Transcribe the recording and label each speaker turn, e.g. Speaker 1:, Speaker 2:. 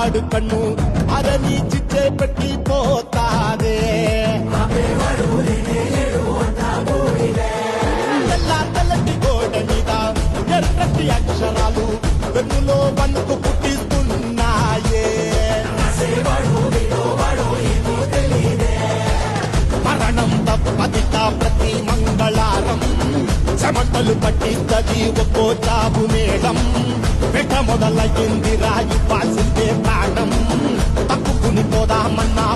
Speaker 1: ఆడు కన్ను అరని చిచ్చే పెట్టి పోతాదే తెల్లటి గోడ మీద ఎర్రటి అక్షరాలు వెన్నులో వణుకు పుట్టిస్తున్నాయే మరణం తప్పదిట ప్రతి మంగళారం చెమటలు పట్టిద్దది ఒక్కో చాబు మేళం వెట మొదలయ్యింది రాయి పాసిందే ప్రాణం తప్పుకుని పోదామన్నా